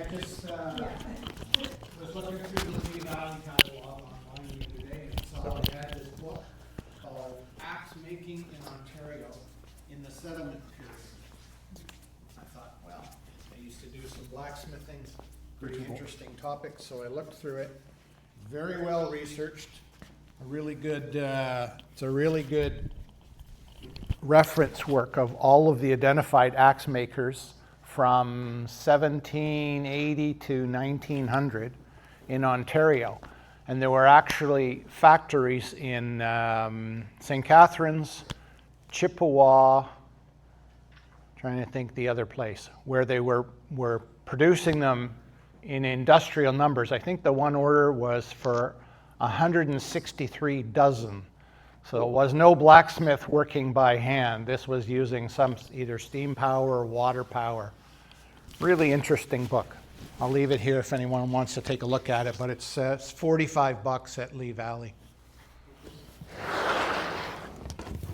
just was looking through the Lee Valley catalog online the other day and saw they had this book called Axe Making in Ontario in the Settlement Period. I thought, well, I used to do some blacksmithing, pretty interesting topic, so I looked through it. Very well researched, a really good, it's a really good reference work of all of the identified axe makers from 1780 to 1900 in Ontario. And there were actually factories in St. Catharines, Chippewa, trying to think the other place, where they were producing them in industrial numbers. I think the one order was for 163 dozen. So it was no blacksmith working by hand. This was using some either steam power or water power. Really interesting book. I'll leave it here if anyone wants to take a look at it, but it's $45 at Lee Valley.